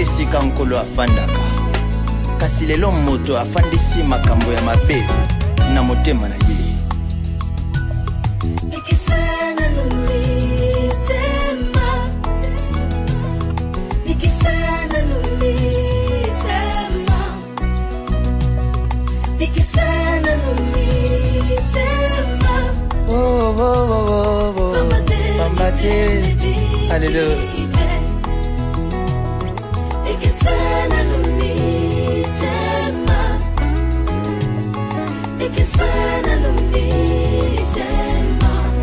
esika nkolo afandaka kasi lelo moto afandisi makambo ya mabe na motema na ye. Alléluia.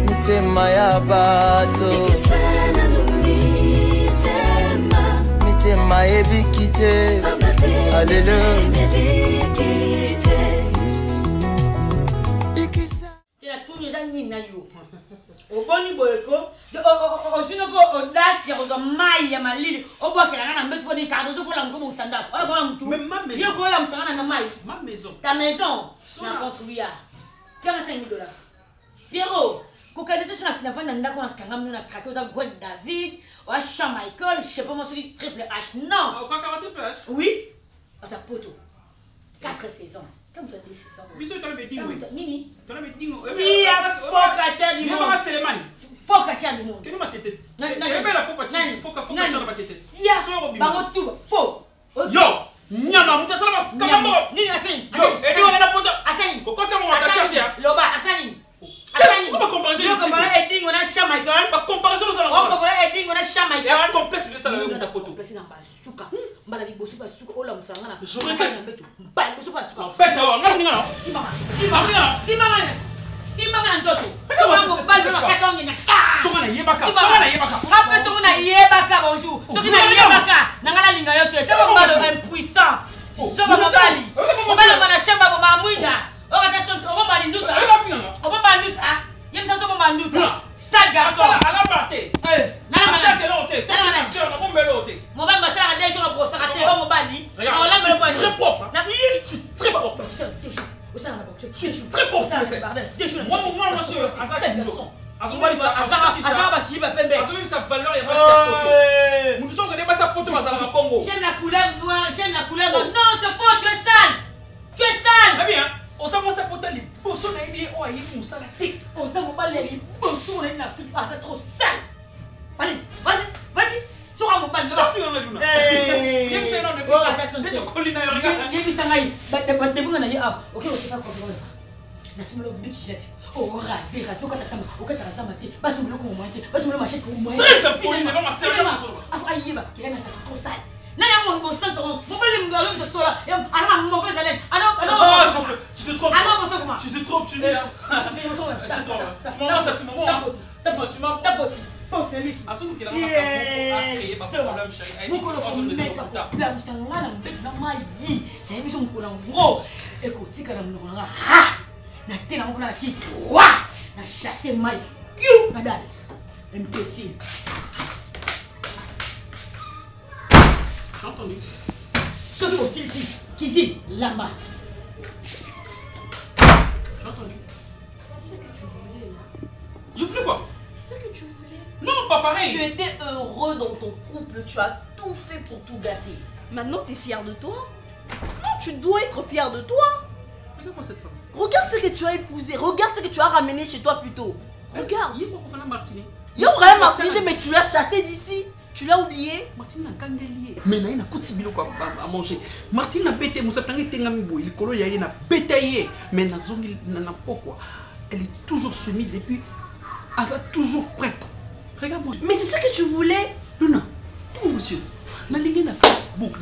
Mitema ya bato mitema ebikite. Alléluia. Oboni boyeko ozinoko audace ya mai ya malili obokela na mbeto ni kado zo fola mkomo usanda ola bona mtu yo kola msangana na mai ma maison ta maison na construire kama $5,000 Pierrot kokadete sur na fanda ndako na kangam na traquer za God David ou Shawn Michael je sais pas moi celui triple H non quoi triple H oui à ta poto 4 saisons. Comme tu as dit, c'est ça. Bisous, tu as le dingo. Nini? Tu as le dingo. Oui, faut cacher du monde. Faut cacher du monde. Tu ma tête. Tu es belle, faut cacher. Faut cacher ma tête. Ya. Bango tout. Faux. Yo. Nyama, muta salama. Kama nini asani? Yo, edi wana na poto. Asani. Ko kota mo wakacha dia. Loba asani. Asani. Ko comparaison. Yo compare eding wana Shawn Michael. Ba comparaison ça. On compare eding wana Shawn Michael. Ya complexe de ça là muta poto. Complexe na basuka. Mbala liboso basuka ola musangana. Na mbeto. Mbala liboso basuka. Beta wa ngani ngana. Simama na ndoto. Songo bazo na katonge na. Songa na yebaka. Songa na yebaka. Après songo na yebaka bonjour. Songo na yebaka. Nangala linga yote. Taba mbalo impuissant. Taba mbali. Mbalo bana shamba bo mamwinda. Okata songo bomba linduka. Bomba linduka. Yemsa songo bomba linduka. Sale garçon. Ala bate. Nana ça que l'autre. Nana sœur na bombe l'autre. Mon baba ça déjà na brosse raté au mobali. On l'a me pas très propre. Na très propre. Je suis très propre. Moi, monsieur, j'aime la couleur noire, j'aime la couleur noire. Non, c'est faux, tu es sale. Tu es sale. Très bien. On s'en va s'apporter les bossons et bien, on a eu mon salaté. On s'en va les bossons et la fille. Ah, c'est trop sale. Allez, vas-y. Sora mon bal là. Yem c'est non de quoi. De colline regarde. Yem sangai. De bunga na ya. OK, on fait quoi on va. Na sumelo budi chilati. Oh, rasé, okata sama te. Basumelo ko mo te. Basumelo machete ko mo. Très impoli, ne va ma servir. Afa yiba, kile na sa trop sale. Na ya mo santo, mo bele mo yo so la. Ya ana mo fais salem. Ana tu te trompes. Ana mo so comment? Tu te trompes, tu dis. Tu m'as pense Elise. Asumu kila mama créer pas problème chérie. Mukolo komeka problème sangana mbeka mayi. Na biso mukolo ngo. Eko tika na mnoko nga. Ha! Na tena ngona na kifu. Wa! Na chasser mai. Kiu na dali. Imbécile. J'ai entendu. Ce qui est ici, cuisine là-bas. J'ai entendu. C'est ça que tu voulais là. Je voulais quoi? C'est ça que tu voulais. Non, pas pareil. Tu étais heureux dans ton couple, tu as tout fait pour tout gâter. Maintenant, tu es fier de toi? Non, tu dois être fier de toi. Regarde-moi cette femme. Regarde ce que tu as épousé, regarde ce que tu as ramené chez toi plus tôt. Regarde. Il y a Martini. Il y a vraiment Martini, mais tu l'as chassé d'ici. Tu l'as oublié. Martine n'a qu'un lié. Mais il y a un bilo à manger. Martine n'a pété, mon sapin était un mibou. Il colo y a pété. Mais n'a pas quoi. Elle est toujours soumise et puis elle est toujours prête. Regarde-moi. Mais c'est ça que tu voulais. Luna, dis-moi monsieur. Na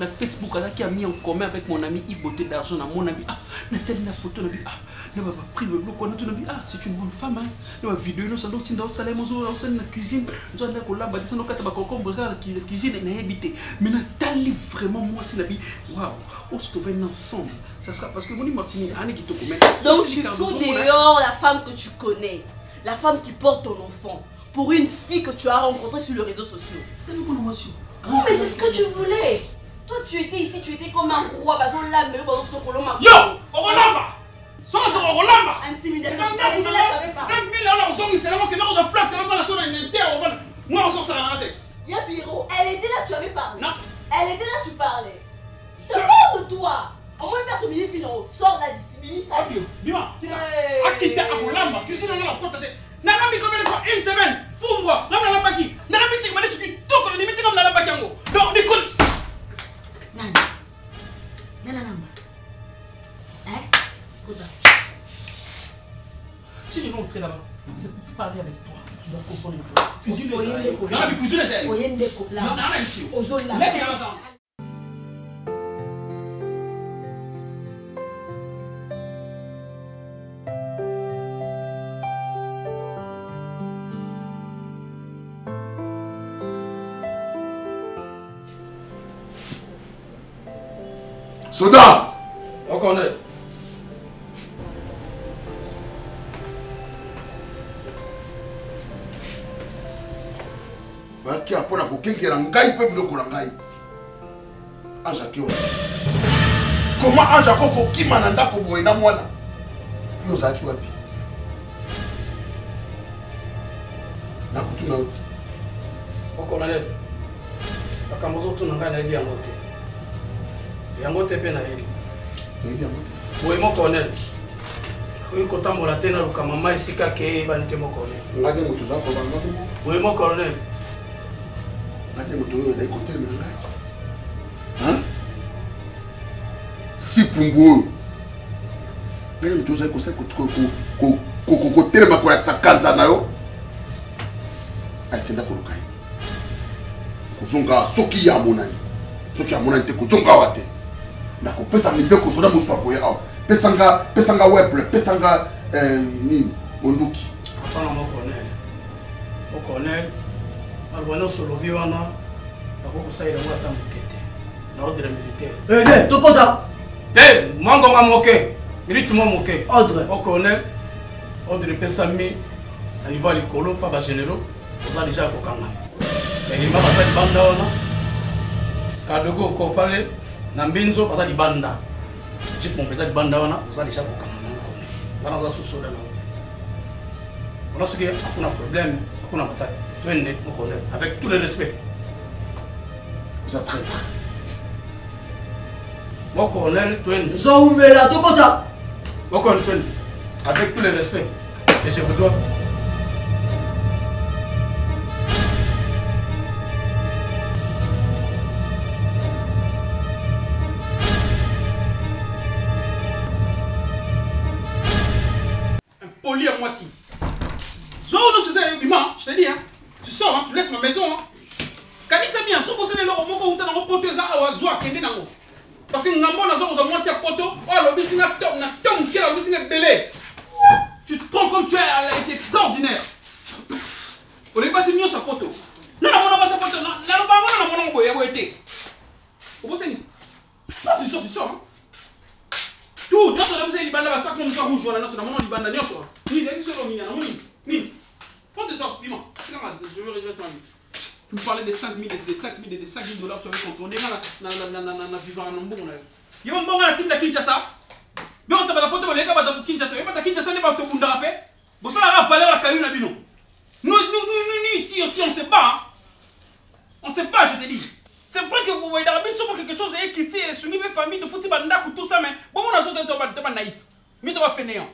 Facebook, qui a mis en commun avec mon ami Yves Beauté d'argent dans mon ami. Ah, Nathalie na photo na bi ah, na ba pris le bloc on a tout na bi ah, c'est une bonne femme hein. Na vidéo no sando tinda au salé mozo au salé na cuisine, on a ko lamba descendre kata ba concombre la cuisine na habité. Mais Nathalie vraiment moi c'est la bi. Waouh, on se trouve ensemble. Ça sera parce que mon Martini Anne qui te commet. Donc tu fous dehors la femme que tu connais, la femme qui porte ton enfant pour une fille que tu as rencontrée sur les réseaux sociaux. Non, mais c'est ce que tu voulais. Toi, tu étais ici, tu étais comme un roi. Yo, Rolamba. Intimidation. 5 000 €, c'est là que l'on de flaque, la zone interne. Moi, on s'en sert à la tête. Y'a Biro, elle était là, tu avais parlé. Non. Elle était là, tu ici non non compte nanga mi combien de fois une semaine fungwa nanga la baki nanga mi chiki mali suki toko ni miti comme la baki yango donc ni kon nana namba Koda. Si je vais entrer là-bas, c'est pour parler avec toi. Tu dois comprendre une chose. Non, mais cousin, c'est. Non, non, non, non, Soda! On connaît. Qui a pour la coquine qui est en gaï, peuple de Kolangaï. Anjaki. Comment Anjako qui mananda kobo ina mwana? Yo zaki wapi? Na kutuna uti. On connaît. Akambozo tu nanga na ebi yangote. Yangote pe na ebi. Ebi yangote. Boy mo connaît. Ko ko tambola tena luka mama isika ke ba nite mo connaît. Ngade mutu zako banga ko. Boy mo connaît. Hein? Si Pumbo, même tous les conseils que tu as ma sa canza nayo. Aitenda kulukai. Kuzunga soki ya monani. Soki ya monani te kuzunga wate. Na ko pesa mi beko soda muswa boya aw. Pesanga weble, pesanga nini onduki. Afana mo connaît. Mo connaît. Alwana solo biwana. Ako saira mwata mukete. Na ordre militaire. Tokota. Mango nga moke. Rythme moke. Ordre. On connaît. Ordre pesami. À niveau likolo pas ba généraux. Oza déjà kokanga. Mais il m'a passé banda wana. Kadogo ko pale na mbinzo passé di banda. Jip mon pesa di banda wana, oza déjà kokanga na connaît. Bana za soso da na wote. On a ce que akuna problème, akuna matata. Twende mo connaît avec tout le respect. Vous êtes traître. Mon colonel, Twin. Zoumela, Tokota. Mon colonel, Twin. Avec tout le respect que je vous dois. Poli à moi si. Zoro nous c'est humain, je te dis hein. Tu sors hein, tu laisses ma maison hein. Kani c'est bien, sauf que c'est le moko uta na poto za awazwa kende nango. Parce que ngambo na zo moi si poto, oh le bisinga tom qui la bisinga belé. Tu te prends comme tu es extraordinaire. On est passé mieux sa poto. Non non non sa poto, non non non boya boyete. Au bout ni. Tu sors hein. Tout, non seulement c'est libanda ba sac comme ça rouge là, non seulement libanda non seulement. Ni les seulement ni na ni. Quand tu sors piment, c'est comment je veux réjouir ta vie. Tu me parlais des 5 000 dollars, tu avais contourné na vivant en bon. Il y a un bon à la cible de Kinshasa. Mais on va pas te voler à Kinshasa. Et pas Kinshasa n'est pas tout le monde rappelé. Bon, ça va valeur la caillou na bino. Nous ici aussi on se bat. On se bat, je te dis. C'est vrai que vous voyez d'Arabie sur quelque chose et qui tient soumis mes familles de foot banda tout ça mais bon on a sorti un peu naïf. Mais tu vas fainéant.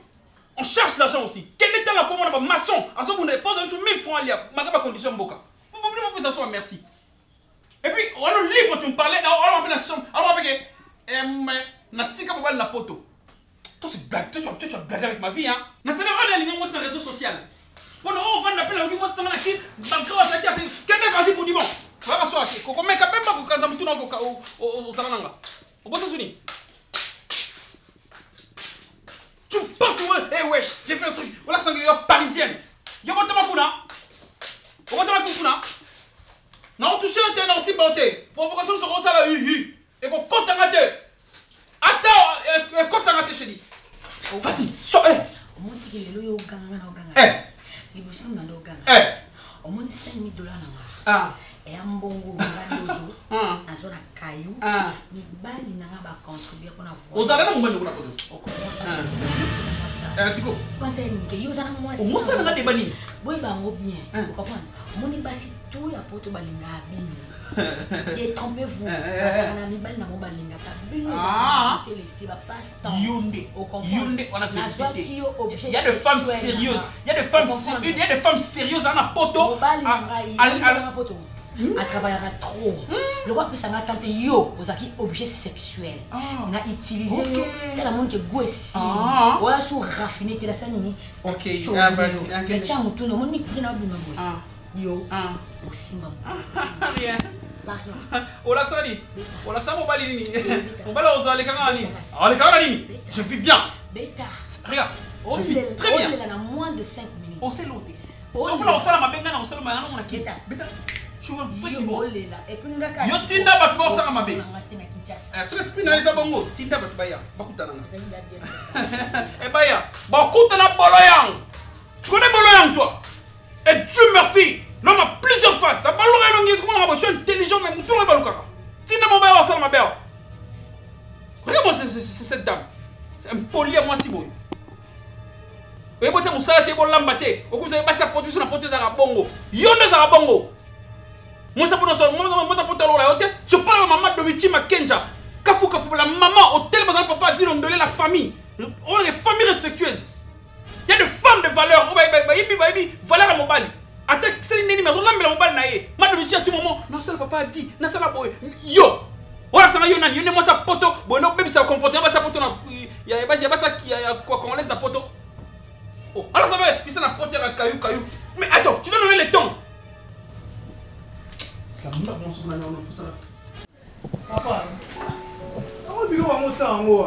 On cherche l'argent aussi. Quel est le comment on a maçon à ce vous n'avez pas 1000 francs à lire. Malgré ma condition boka. Vous pouvez me poser ça, merci. Et puis, on est libre, tu me parlais, on va la chambre. Alors, on va faire la poto. Toi, c'est blague, tu vas blaguer avec ma vie, hein. Mais c'est le rôle de sur les réseaux sociaux. On va l'appeler la vie, moi, c'est un qui, quel est vas-y pour du bon. On va s'asseoir, on met quand même pas pour quand ça me tourne au Salananga. On va se souvenir. Tu parles, eh wesh, j'ai fait un truc. Voilà, c'est une parisienne. Yo, on va te m'accouder. On va te la non, touché un terrain aussi porté. Provocation sur ça là, et qu'on compte à rater. Attends, compte à rater, je dis. Vas-y, sors, Au moins, tu es le Eh. Au moins 5 000 dollars. Ah. Et un bon goût, un zone à caillou. Il baille n'a pas contribué pour la voix. Vous avez un bon goût. C'est quoi? Quand c'est une moi, c'est un bon oui, bah, on bien. Vous comprenez? Mon est bassi tout ya poto balinga bino. Détrompez-vous. Ça na mi bal na mo balinga ta bino ça te laisser ba passe-temps. Yonde. Yonde on a fait. Il y a des femmes sérieuses. Il y a des femmes sérieuses à poto. Elle travaillera trop. Le roi peut s'en attendre yo aux acquis objets sexuels. On a utilisé la monde que go ici. Ouais, sur raffiné te la sanini. OK. Mais tiens mon tout le monde qui n'a pas yo aussi maman. Rien. Ola sali. Ola sa mo bali ni. On bala ozo ale kanga ni. Ale kanga ni. Je vis bien. Beta. Regarde. Je vis très bien. On est là moins de 5 minutes. On s'est loté. On peut lancer la mabenga na on s'est ma on a quitté. Beta. Je vois yo tinda batu ba osanga mabe so esprit na isa bongo tinda batu baya bakutana e baya bakutana bolo yang tu connais bolo yang toi et Dieu merci l'homme a plusieurs faces ta balo ga ngi comment je suis intelligent mais mutu ngi baluka tinda mo baya osanga mabe regarde moi c'est cette dame c'est un poli à moi si boy e bote musala te bo lambate okuza ba sa production na porte za bongo yondo za bongo. Moi, ça pour nous, je parle à maman de Michi Makenja. Kafou, la maman, au tel papa dit on donne la famille. On est famille respectueuse. Il y a des femmes de valeur. Valeur à mon bali. Attends, c'est une numéro là, mais mon bali naïe. Madame Michi à tout moment, non, ça le papa a dit, non, ça la boy. Yo, voilà, ça m'a yo nan, yo ne moi sa poto. Bon, non, même ça comporte, ça poto na. Il y a pas ça qui a quoi qu'on laisse la poto. Oh, alors ça va, il s'en a poté à caillou. Mais attends, tu dois donner les temps. Papa, comment tu vas en haut?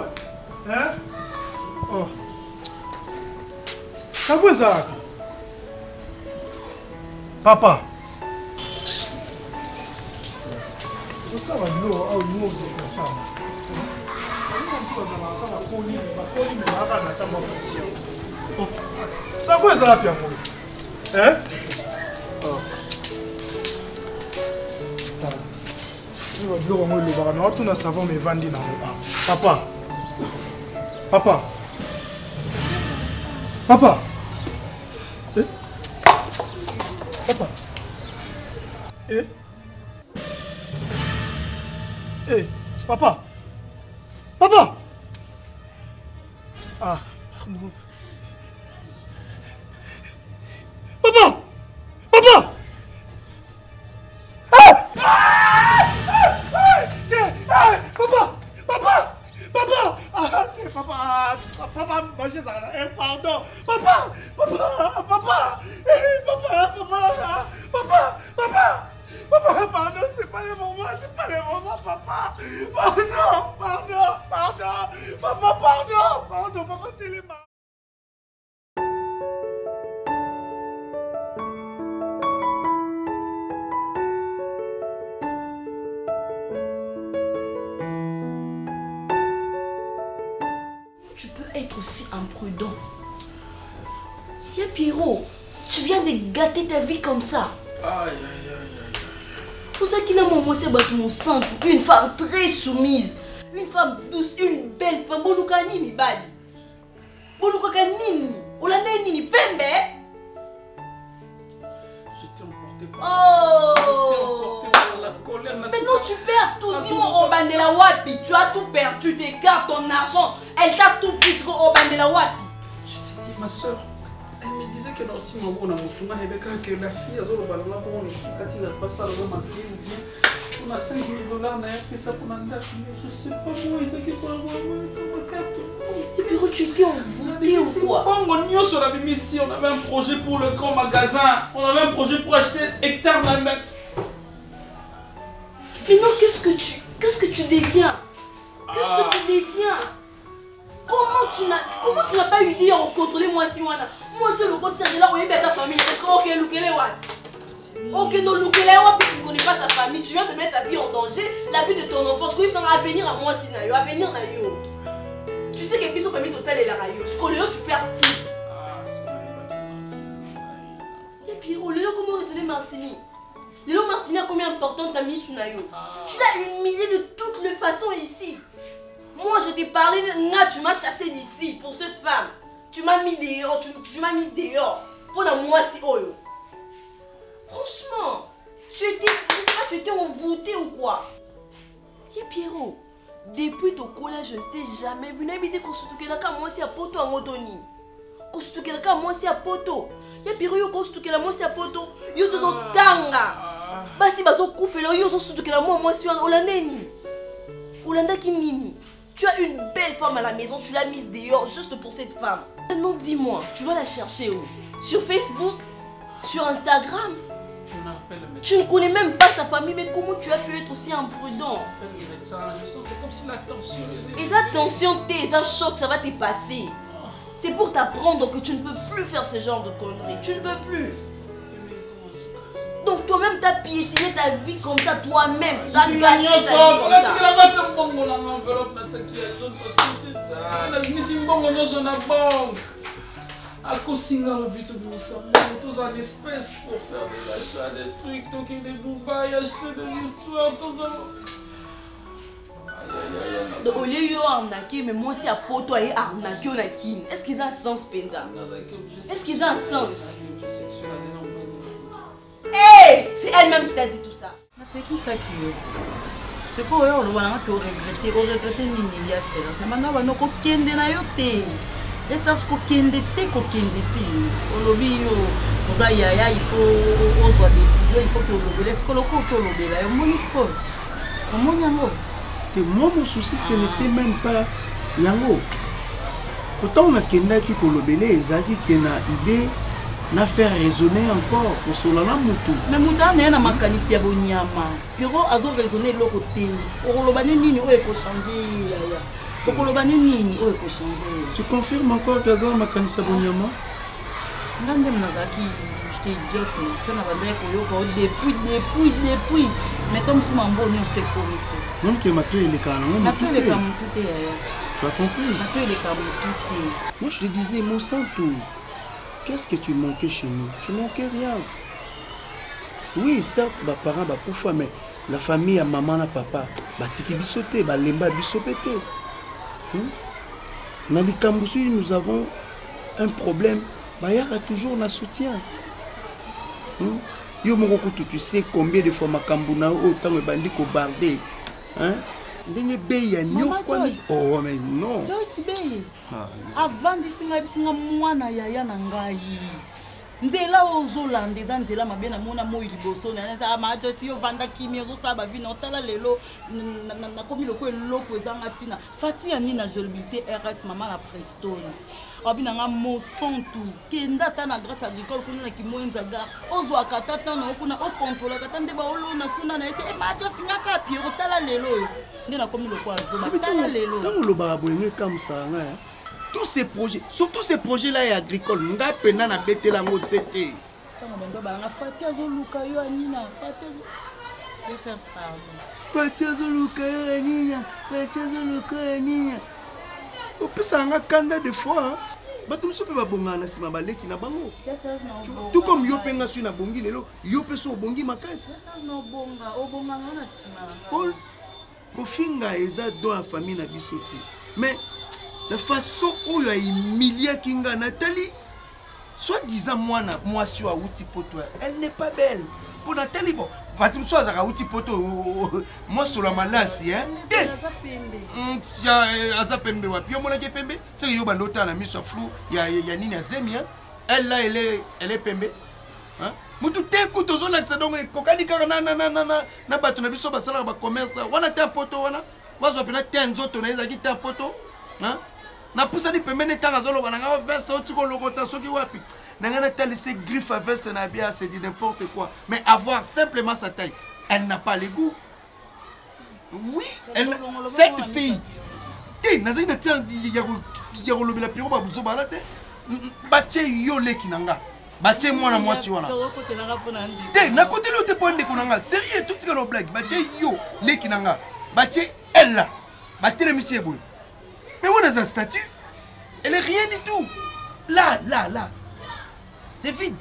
Hein? Oh. Ça vaut ça? Papa. Ça va nous, nous ça. Ça vaut ça, Pierre? Hein? Oh. Tu as savon mais vendu dans le papa. Papa. Papa. Eh? Papa. Eh? Eh, papa. Papa. Ah. Papa. Papa. Pardon, papa, pardon, c'est pas le moment, papa. Pardon, papa, téléma. Tu peux être aussi imprudent. Viens Pierrot, tu viens de gâter ta vie comme ça. Aïe. Pour ça qu'il a mon sang, une femme très soumise, une femme douce, une belle femme. Boluka nini badi. Boluka nini. Olanda nini pembe. Je t'ai emporté par la colère. Maintenant tu perds tout. Dis-moi au bandela wapi. Tu as tout perdu, tes cartes, ton argent. Elle t'a tout pris au bandela wapi. Je t'ai dit ma soeur. Elle me disait qu'elle a aussi mon bon amour. Que la fille a dit quand il a passé à l'homme on a 5 000 $, mais ça pour la date. Je sais pas moi, il était pour avoir ma carte. Et puis tu t'es envoûté ou quoi? On avait un projet pour le grand magasin. On avait un projet pour acheter hectares de la. Mais non, qu'est-ce que tu deviens? Qu'est-ce que tu deviens? Comment tu n'as pas eu l'idée de contrôler moi si moi c'est le conseil de là où il y a ta famille. Ok, loukele wa. Ok, non, loukele wa, tu ne connais pas sa famille. Tu viens de mettre ta vie en danger, la vie de ton enfance. Quand il s'en va venir à moi si na yo, à venir na yo. Tu sais que biso famille totale est la rayo. Ce qu'on tu perds tout. Et Pierrot, Léo, comment raisonner Martini? Léo Martini a combien important t'as mis sous Nayo? Tu l'as humilié de toutes les façons ici. Moi je t'ai parlé, tu m'as chassé d'ici pour cette femme. Tu m'as mis dehors, tu m'as mis dehors. Pour moi si oyo. Franchement. Tu étais envoûté ou quoi? Et Pierrot, depuis ton collège, je ne t'ai jamais vu. N'habite qu'on se touche là, moi aussi à poto à Motoni. Qu'on se touche là, moi aussi à poto. Et Pierrot, qu'on se touche là, moi aussi à poto. Yo te do tanga. Basi baso koufé là, yo se touche là, moi aussi à Olandeni. Olanda Kinini. Tu as une belle femme à la maison, tu l'as mise dehors juste pour cette femme. Maintenant, dis-moi, tu vas la chercher où? Sur Facebook? Sur Instagram? Tu ne connais même pas sa famille, mais comment tu as pu être aussi imprudent? C'est comme si la tension... Et sa tension, un choc, ça va te passer. C'est pour t'apprendre que tu ne peux plus faire ce genre de conneries. Tu ne peux plus. Donc toi-même, tu as piétiné ta vie comme ça, toi-même. Tu as gâché ta vie comme ça. Alcocinga le but de mes sommes, tous en espèces pour faire des achats, des trucs, toquer des boubailles, acheter des histoires, tout ça. Donc au lieu de arnaquer, mais moi c'est à poto et arnaquer on a qui? Est-ce qu'ils ont un sens, Penza? Est-ce qu'ils ont un sens? Hey! C'est elle-même qui t'a dit tout ça. Qui ça qui est? C'est quoi on va regretter nini ya c'est là. Maintenant on va nous kende na yote. Je sache kokende te. Olobi yo oza yaya il faut ozwa décision, il faut que olobele skoloko que olobela yo monisko. Comment yango? Et moi mon souci ce n'était même pas yango. Pourtant on a kendaki kolobele ezaki kena idée na faire raisonner encore pour solana mutu. Mais muta na na makanisi ya bonyama. Piro azo raisonner le côté. Olobane nini o eko changer yaya. Tu confirmes encore que Azar Makanisa Bonyama? J'étais idiote. Depuis. Mais comme si mon bon, je t'ai promis. Non, que ma tué les canons. Tu as compris? Moi, je te disais, mon santo, qu'est-ce que tu manquais chez nous? Tu manquais rien. Oui, certes, mes parents, parfois, mais la famille, maman, papa, tiki bisoté, lemba bisopété. Dans les Camboussous, nous avons un problème. Il y a toujours un soutien. Tu sais combien de fois ma Cambouna autant me bandit qu'au bardé. Oh, mais non. Avant de moi, nzela ozolanda eza nzela mabe na mona moi liboso na za majo si yo vanda kimi oza ba vi na otala lelo na komi loko eloko eza ngatina fati ya ni na jolibité RS mama na Preston abina nga mo sontu kenda ta na grâce agricole kuna na kimoenza ga ozwa katata na kuna o contrôler kata ndeba olona kuna na ese e majo singaka pie otala lelo ndi na komi loko azo batala lelo tango lo ba boyenge comme ça nga tous ces projets, surtout ces projets-là et agricoles, nous avons peine à bêter la mode c'était. Fatia Zoluka yo Anina, Fatia Anina. Au plus ça a canda de fois. Batum soupe ba bonga na sima baleki na bango. Tout comme yo penga su na bongi lelo, yo peso bongi makasi. No bonga, o bonga na sima. Paul Kofinga eza dans la famille na bisoté. Mais la façon où il a humilié Kinga Nathalie, soi-disant moi sur Aouti Poto, elle n'est pas belle. Pour Nathalie, bon, pas tout ça à Aouti Poto, moi sur la maladie, hein. Azapembe wapi, yo mona ke pembe, c'est yo bandota na miso flou, ya nini Zemi, hein. Elle là elle est pembe. Hein? Mutu te kutozo la donc kokani kaka na bato na biso basala ba commerce, wana te poto wana. Bazo pena te nzoto na ezaki te poto. Hein? Na poussa ni pemene tanga zolo bananga veste otiko lokota soki wapi nanga tel ces griffes à veste na bien c'est dit n'importe quoi mais avoir simplement sa taille elle n'a pas les goûts. Oui cette fille et naza ina tiens ya rolobi la piro ba buzo balate bache yo leki nanga bache mwana mwasi wana te na côté le te pondé konanga sérieux tout tika no blague bache yo leki nanga bache elle là batele monsieur boy. Mais on a un statut, elle est rien du tout. Là. C'est vide.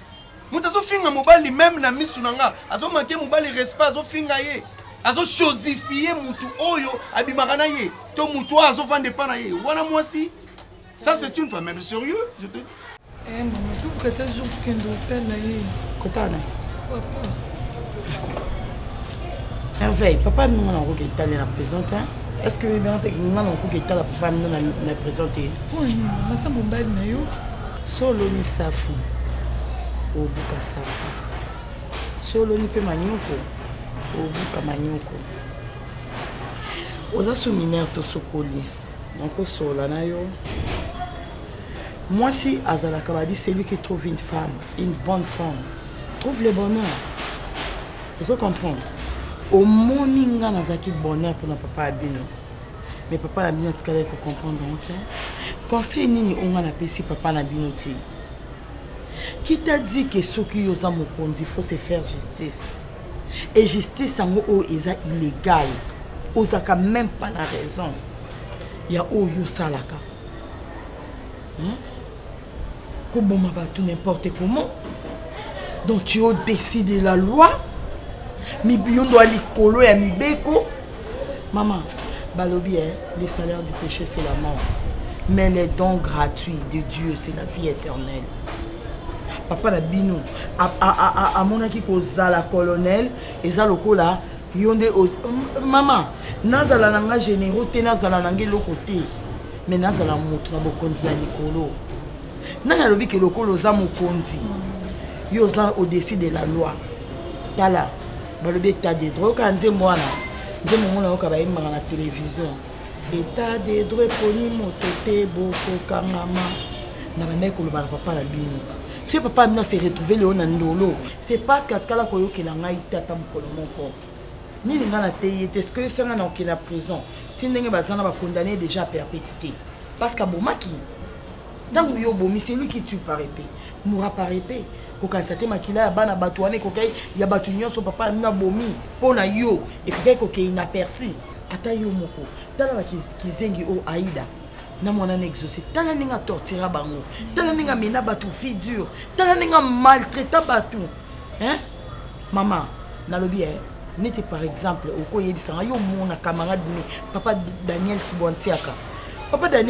Moutazo finga mobali même na misunanga. Azo manqué mobali respect azo finga ye. Azo chosifier mutu oyo abimarana ye. To mutu azo vendre pana ye. Wana moi si. Ça c'est une femme même sérieux, je te dis. Eh maman, tout que tel jour qu'un hôtel là ye. Kotana. Papa. Merveille, papa nous on a qui est allé la présenter. Est-ce que bien on a qui est allé papa nous la présenter? Oui, mais ça mon bal na yo. Solo ni safu. Obuka safu. Solo ni pe manyoko. Obuka manyoko. Oza souminaire to sokoli. Donc sola na yo. Moi si Azala Kababi, c'est lui qui trouve une femme, une bonne femme. Trouve le bonheur. Vous comprenez? Au moninga nazaki bonheur pour notre papa Abino. Mais papa Abino tu peux comprendre donc. Conseil nini onga na pesi papa Abino ti. Qui t'a dit que ce qui yoza mokonzi faut se faire justice. Et justice en haut est illégal. Ozaka même pas la raison. Il y a au yo salaka. Comment m'a battu n'importe comment. Donc tu as décidé la loi. Mi biondo ali kolo ya mi beko. Maman, balobi le salaire du péché c'est la mort. Mais les dons gratuits de Dieu c'est la vie éternelle. Papa la bino a monaki ko zala colonel eza lokola yonde maman nazala nanga généraux te nazala nanga lokote mais nazala moto na bokonzi na likolo nana lobi ke lokolo za mokonzi yo za au-dessus de la loi tala balobi état de droit kanze mwana nzembo mona okaba yimanga na télévision état de droit poni moto te boko kangama na bana ko loba papa la bino. Si papa m'a se retrouvé le ndolo, c'est parce qu'à ce cas-là koyo kelanga itata mukolo moko. Ni ngana teye est-ce que c'est ngana qui na prison. Si ndenge bazana ba condamné déjà à perpétuité. Parce qu'à bomaki. Tant yo bomi c'est lui qui tue par épée. Moura par épée. Ko kansate makila ya bana batouane ko kay ya batu nyonso papa na bomi pona yo et ko kay ko kay inaperçu. Ata yo moko. Tala ba kizengi o Aïda. Na mwana exaucé tala ninga tortira bango tala ninga mena batu figure tala ninga maltraita batu hein maman na lobi n'était par exemple au koyebisanga yo mona camarade ni papa Daniel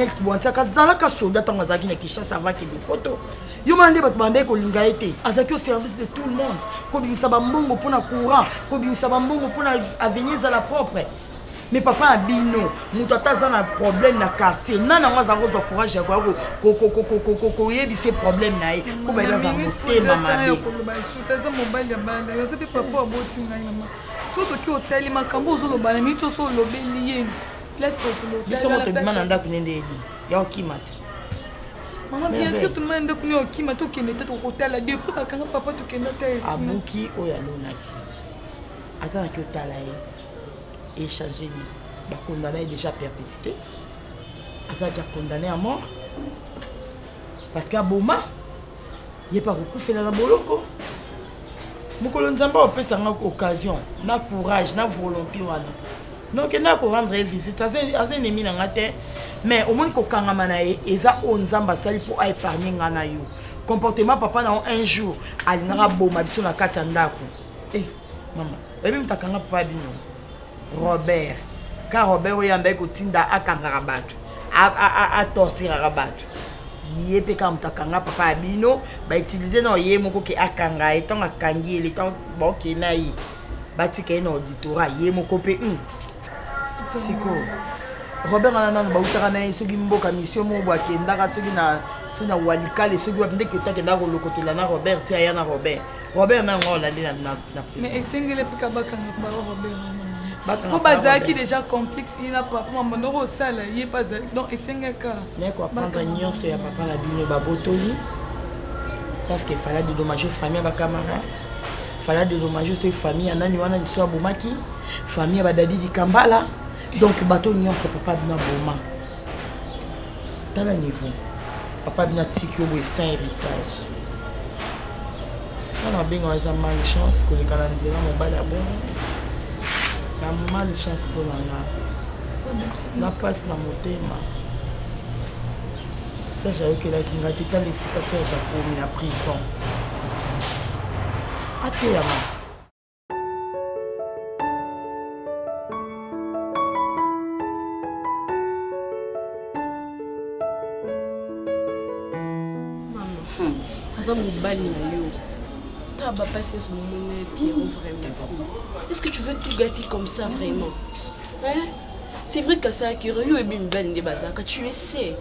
Kibwantiaka zalaka soldat tanga zaki na Kinshasa va ke poto yo mande batu bande ko linga été azaki au service de tout le monde ko bimisa bambongo pona courant ko bimisa bambongo pona avenir za la propre. Mais papa Abino, moutata za na problème na quartier. Nana mwa za rozo courage ya kwa ko yebi se problème na ye. Ko ba za moté mama be. Ko ba suta za mobile ya bana. Yo sepe papa aboti ngai mama. So to ki hotel makambo zo lo bana mi to so lo beli yeni. Place to lo. Biso moto bimana nda kunende edi. Ya okimati. Maman bien sûr tout le monde nda kuni okimati to kende to hotel la depuis ka kanga papa to kende te. Abuki oya lonaki. Attends que otala ye. Échanger bah condamné déjà perpétuité Asa déjà condamné à mort parce qu'à Boma il est pas beaucoup fait la boloko mukolo nzamba opesa nga occasion na courage na volonté wana donc na ko rendre visite asa ennemi na ngate mais au moins ko kangama na ye eza o nzamba sali pour épargner nga na yo comportement papa na un jour alingara boma biso na kati ndako maman ebi mtakanga papa bino Robert, car Robert est un tinda à Kangarabatou, à tortir à Rabatou. Yé pe kam takanga papa Abino, bah utiliser non yé moko ki akanga étant à kangi le temps bon qui naï, bati kay no auditorat yé moko pe siko. Robert anana ba utara na soki mboka mission mo bwa kendaka soki na walika le soki wapende ke takenda ko lokotela na Robert ti aya na Robert. Robert na ngola na mais esengele pe ka bakanga ba Robert. Pour Bazaki déjà complexe, il n'a pas maman non ça là, il est pas donc et c'est un cas. N'est quoi prendre nion c'est à papa la bino babotoli parce qu'il fallait dédommager famille ba camarade. Fallait dédommager ses familles anani wana l'histoire bomaki, famille ba dadi di Kambala. Donc bateau nion c'est papa bina boma. Dans le niveau. Papa bina tiki au sans héritage. On a bien une malchance que les Canadiens mon balabon. La malchance pour la passe la motema. Serge a eu que la kingatita les sika Serge a commis la prison. Ateyama. Maman, aza mobali na yo. Ça va passer ce moment, Pierrot, vraiment. Est-ce que tu veux tout gâter comme ça, vraiment? Hein? C'est vrai que ça a curieux et bien belle des bazars, tu le sais.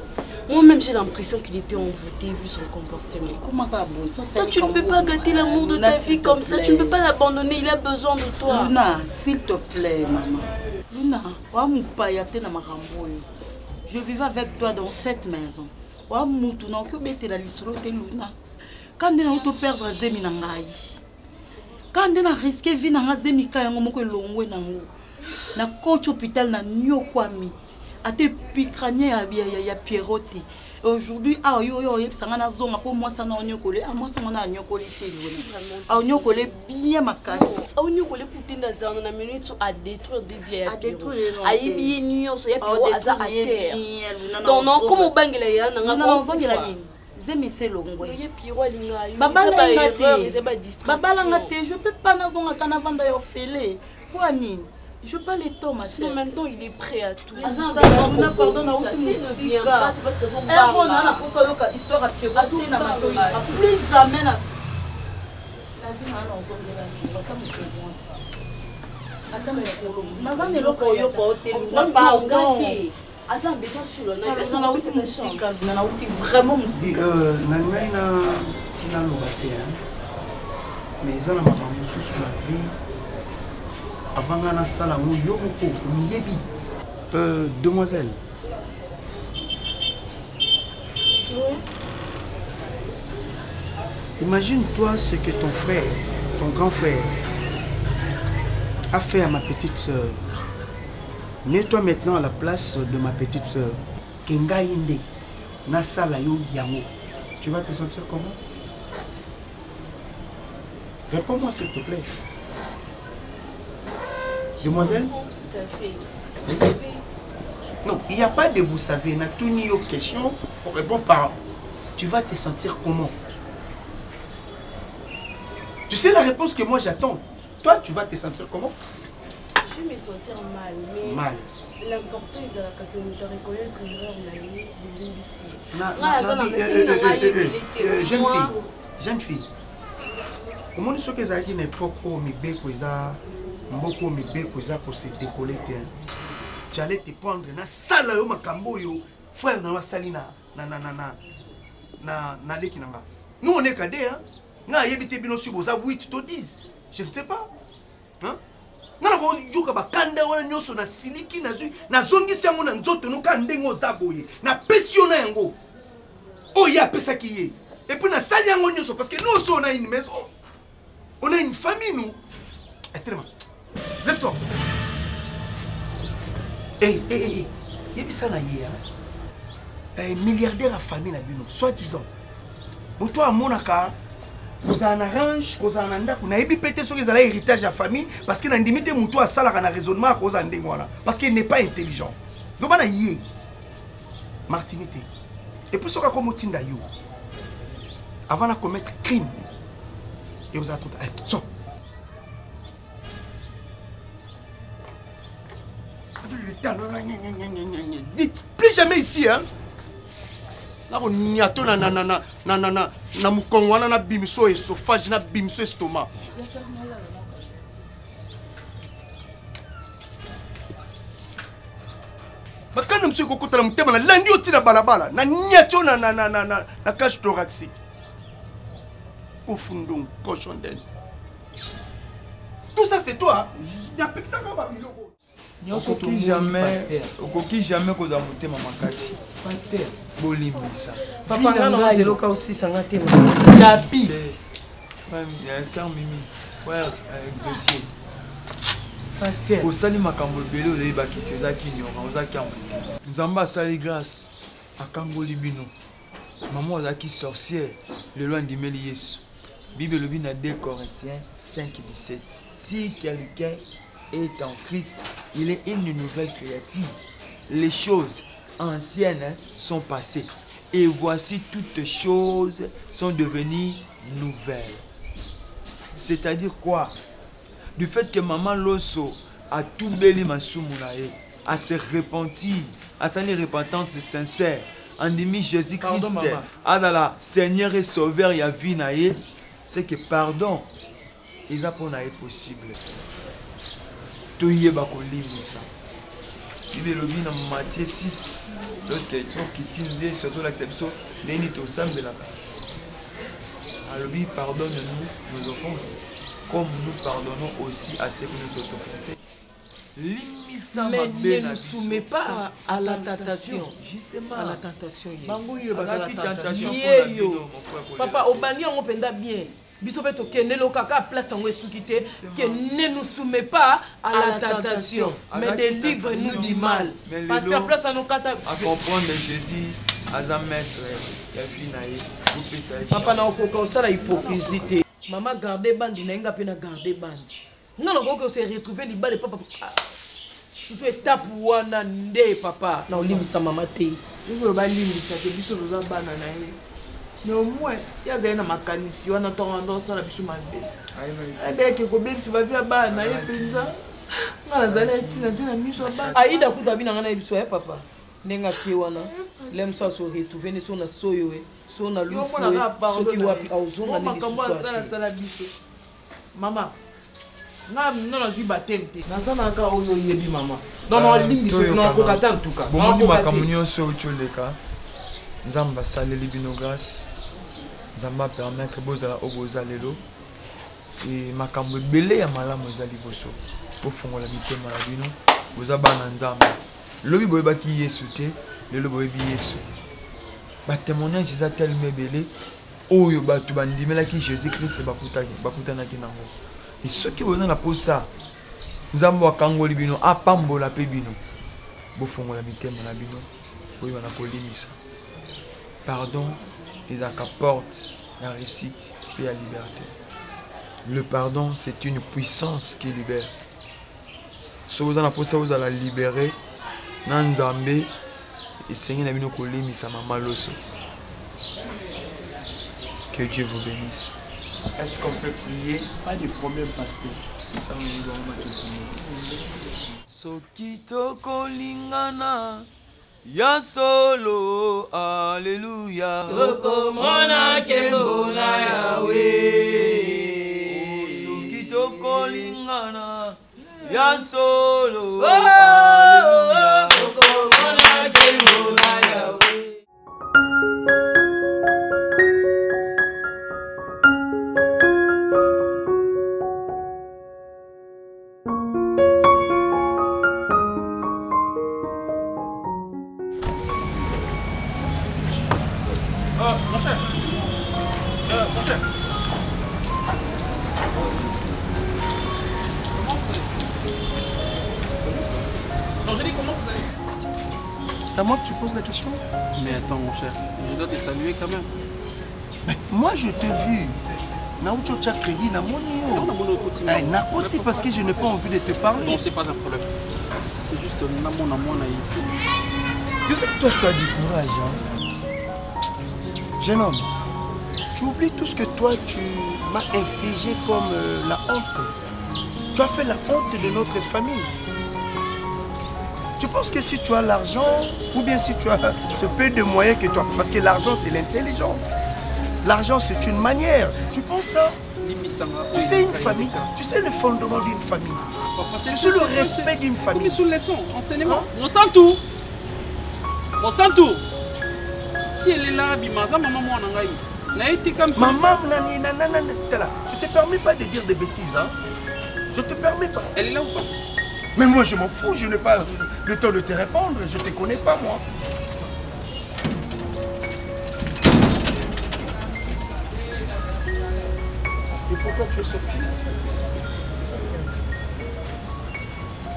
Moi-même, j'ai l'impression qu'il était envoûté vu son comportement. Comment pas bon ça? Toi, tu ne peux pas gâter l'amour de ta vie comme ça. Tu ne peux pas l'abandonner. Il a besoin de toi. Luna, s'il te plaît, maman. Luna, je vivais avec toi dans cette maison. Luna. Quand on a perdre Zemi Nangai, quand on a risqué de vivre dans Zemi Kayangomoko na coach hôpital na Nyokwami, à te picranier ya Pierrotti. Aujourd'hui, ah yo sangana zonga pour moi ça na Nyokole, ah moi ça na Nyokole télé. Ah Nyokole bien ma casse. Ah Nyokole putinda zana na minute à détruire des vieilles. À détruire. Ayi bien nyonso ya Pierrot aza à terre. Donc non comme bangela ya na ngako. Zemi c'est longo. Ye Pierrot linga yo. Baba langa te, je peux pas na zonga kana vanda yo fele. Pour nini? Je parle les temps, ma chère. Maintenant, il est prêt à tout. Pardon, ne vient pas. C'est parce que son bar. Histoire à plus jamais. La vie n'a avant demoiselle. Imagine-toi ce que ton frère, ton grand frère, a fait à ma petite soeur. Mets-toi maintenant à la place de ma petite soeur. Kenga Inde, Nasala yo Yango. Tu vas te sentir comment? Réponds-moi s'il te plaît. Demoiselle? Tout à fait. Vous savez? Non, il n'y a pas de vous savez. Na tout ni aux questions pour répondre par. Tu vas te sentir comment? Tu sais la réponse que moi j'attends. Toi, tu vas te sentir comment? Je vais me sentir mal, mais mal. L'important c'est que nous te reconnaître l'erreur de l'imbici. Jeune fille. Au moins, ce que j'ai dit n'est pas pour me se décoller. Tu allais te prendre na sala yo makambo yo frère na wasali na leki nanga. Nous on est cadé hein. Na yebite bino si boza 8 to 10. Je ne sais pas. Hein? Na ko joka bakanda wana nyoso na siliki na zui na zongisi yango na nzoto no ka ndengo zaboye na pesio na yango. Oh ya pesa ki ye. Et puis na sali yango nyoso parce que nous aussi on a une maison. On a une famille nous. Lève-toi. Hey, ça na hier. Milliardaire à famille na bino, soi-disant. Moto a monaka, vous en arrange, vous en anda, vous n'avez pas pété sur les héritage à famille parce que n'indimité moto a ça là na raisonnement à cause d'endengwana parce qu'il n'est pas intelligent. Donc bana yé. Martinité. Et puis ce qu'a comme tinda yo. Avant de commettre crime. Et vous attendez. Sors. Dites plus jamais ici hein. Là on y a ton na mukongwana na bimiso esophage na bimiso estomac. Bakana monsieur kokota na mutema na landi otina balabala na nyato na cage thoracique. Kofundong cochon d'Inde. Tout ça c'est toi. Il y a ça comme biloko. Okoki jamais koza motema makasi. Pasteur bolimbisa. Papa ngana zeloka aussi sanga tema. Tapi. Frère, sœur Mimi, frère exaucé. Pasteur. Osali makambo belé oyebaki te ozaki nyonga ozaki ambuté. Nzamba asali grâce akangoli bino. Maman ozaki sorcière le loin d'imeli Yesu. Bible lobi na 2 Corinthiens 5:17. Si quelqu'un est en Christ, il est une nouvelle créature. Les choses anciennes sont passées et voici toutes choses sont devenues nouvelles. C'est-à-dire quoi? Du fait que maman Loso a tout beli masumunae, a se repentir, a sa repentance sincère, en demi Jésus-Christ, a dans la Seigneur et Sauveur Yavinae, c'est que pardon eza mpona ye possible toyeba kolimisa bible elobi na Matthieu 6 lorsque sokiti nzela surtout lakisa biso ndeni tosambelaka alobi pardonne-nous nos offenses comme nous pardonnons aussi à ceux qui nous ont offensés. Mais ne nous soumets pas à la tentation. Justement. À la tentation. Papa, au bani on penda bien. Biso beto kende lo kaka place en esukite que ne nous soumets pas à la tentation, mais délivre-nous du mal. Parce que place à nous kata à comprendre Jésus as un maître la vie naïe. Papa na okoko ça la hypocrisie. Maman garder bandi na nga pe na garder bandi. Non non ko se retrouver liba de papa. Tu peux taper wana nde papa na olimisa mama te. Biso ba limisa ke biso ba bana na ye. Mais au moins il y a des makanisi wana tonga ça la biso mande. Aïe ke ko bimsi ba via bana ye penza. Ngala zala tina tina miso ba. Aïda kuta bina ngana biso ya papa. Nenga ki wana. Lem ça se retrouver ne sona soyo we. Sona lufu. Soki wapi auzonga ni biso. Mama. Non, je suis baptême. Dans un cas, on y est maman. Dans mon ligne, c'est qu'on a encore atteint en tout cas. Bon, on va communier sur le cas. Zamba saleli bino grâce. Zamba permettre bozala oboza lelo. Et makambo belé ya malamu ezali boso. Pour fongola mitema la bino. Boza bana nzamba. Lobi boyeba ki yesu te, lelo boyebi yesu. Ba témoignage eza tellement belé. Oyo batu bandimela ki Jésus Christ bakutana ki nango. Et ceux qui vont dans ça, nous avons kangoli bino, apambola pe bino. Bofongola mitema na bino, boyo na kolimisa. Pardon, les apporte la réussite et la liberté. Le pardon, c'est une puissance qui libère. Si vous avez ça, vous allez libérer. Nanzambe et Seigneur na bino kolimisa mama loso. Que Dieu vous bénisse. Est-ce qu'on peut prier? Pas de problème, pasteur. Sokito kolingana ya solo, alléluia. Tokomona kembo na Yahweh. Sokito kolingana ya solo, alléluia. Tokomona kembo na Yahweh. Mon cher. Mon cher. Non, j'ai dit comment vous allez? C'est à moi que tu poses la question? Mais attends, mon cher, je dois te saluer quand même. Mais moi, je t'ai vu. Naoucho tcha crédit na monio. Nakoti parce que je n'ai pas envie de te parler. Non, c'est pas un problème. C'est juste namon ici. Tu sais que toi, tu as du courage, hein? Jeune homme, tu oublies tout ce que toi, tu m'as infligé comme la honte. Tu as fait la honte de notre famille. Tu penses que si tu as l'argent, ou bien si tu as ce peu de moyens que toi, parce que l'argent c'est l'intelligence. L'argent c'est une manière. Tu penses ça? Tu sais une famille, tu sais le fondement d'une famille. Tu sais le respect d'une famille. Sous leçon, enseignement. On sent tout. On sent tout. Si elle est là, maman, je te permets pas de dire des bêtises, hein? Je te permets pas. Elle est là ou pas? Mais moi je m'en fous, je n'ai pas le temps de te répondre, je te connais pas moi. Et pourquoi tu es sorti?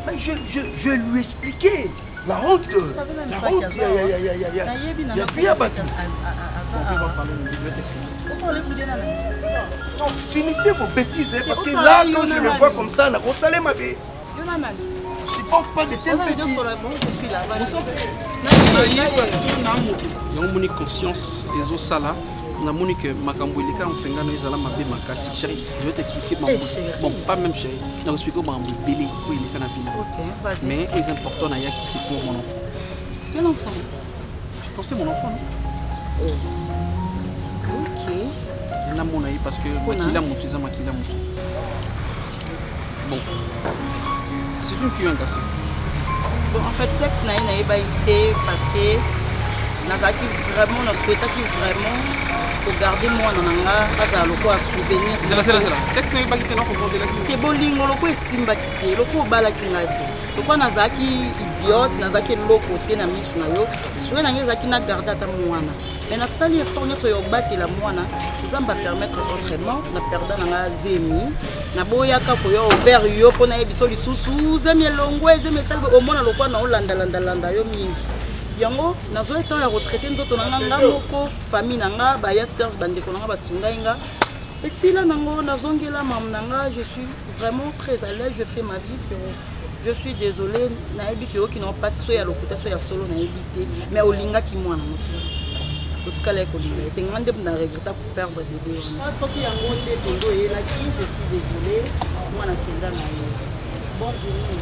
Mais je vais lui expliquer. La honte, la honte, il y a bien battu. Non, finissez vos bêtises, hein, parce que là, quand je le vois comme ça, on s'allait ma vie. Je ne supporte pas de telles bêtises. Il y a une conscience des os là. On a que Makambo il est quand on a ezala mabe makasi chérie, je vais t'expliquer bon pas même chérie, je vais expliquer Makambo belé où il est quand a fini. Mais les important na yaki c'est pour mon enfant. Quel enfant? Tu portais mon enfant non? Ok. na mon aïe parce que Makila Moutou, c'est Makila Moutou. Bon. C'est une fille ou un garçon? Bon, en fait, sexe n'a pas été parce que Nazaki vraiment, on a souhaité vraiment pour garder moi dans le souvenir. C'est là. Sexe n'a pas été là pour garder la vie. C'est bon, le est simba quitté, le coup bala kinati. Le coup Nazaki idiote, Nazaki loko te na misu na yo. Souvenir Nazaki na garder ta moana. Mais na sali effort na so yo battre la moana, nous va permettre autrement na perdre na zemi. Na boya ka ko yo vers yo pona ebiso lisusu zemi longwe zemi salbe au moins le coup na landa yo mingi. Yango nazo etant ya retraité nzoto nanga moko famille nanga ba ya Serge bandeko nanga basunga inga et si là nango nazongela mam nanga je suis vraiment très à l'aise, je fais ma vie que je suis désolée na ebiki qui n'ont pas so ya lokuta so ya solo na ebité mais olinga ki mwana moto tout cas les kolinga et ngande na regretta pour perdre bébé ça soki yango te pendo et là qui je suis désolée moi na kenda na yo bonne journée.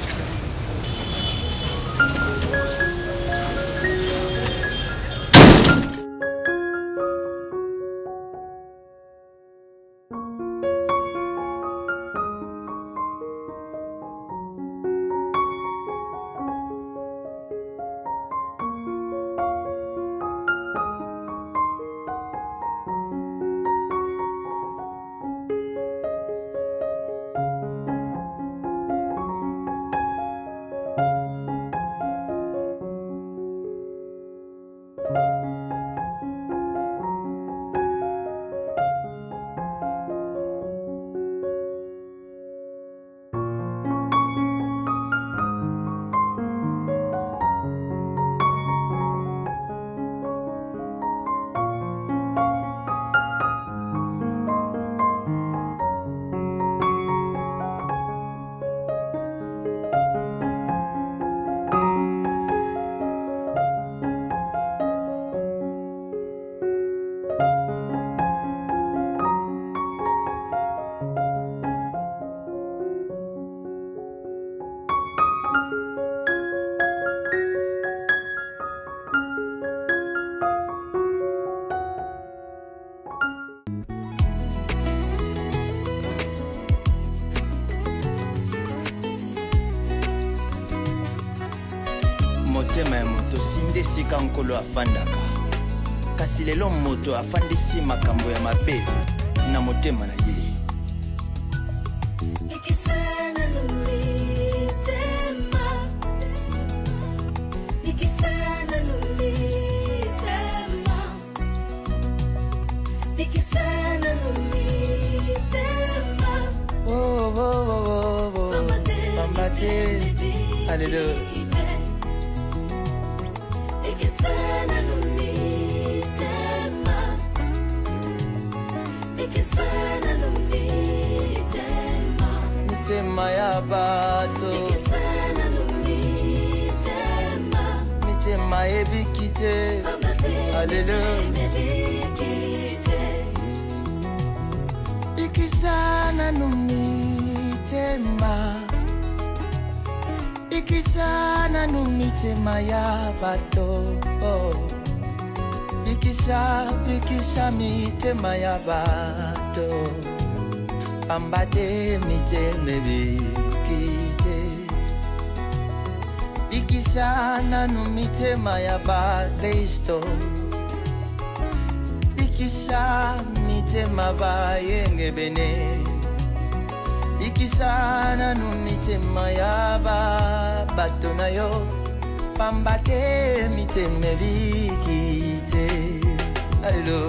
motema ya moto sinde sika nkolo afandaka kasi lelo moto afandisi makambo ya mabe na motema na ye. Alléluia. Mitema ya bato mitema ebikite. Alléluia. Ikisana numitema ikisana numitema ya bato ikisa mitema ya bato ambate miteme bikite ikisana numitema ya bakristo ikisa mitema bayenge bene ikisana numitema ya bato na yo pambate miteme bikite. Alléluia.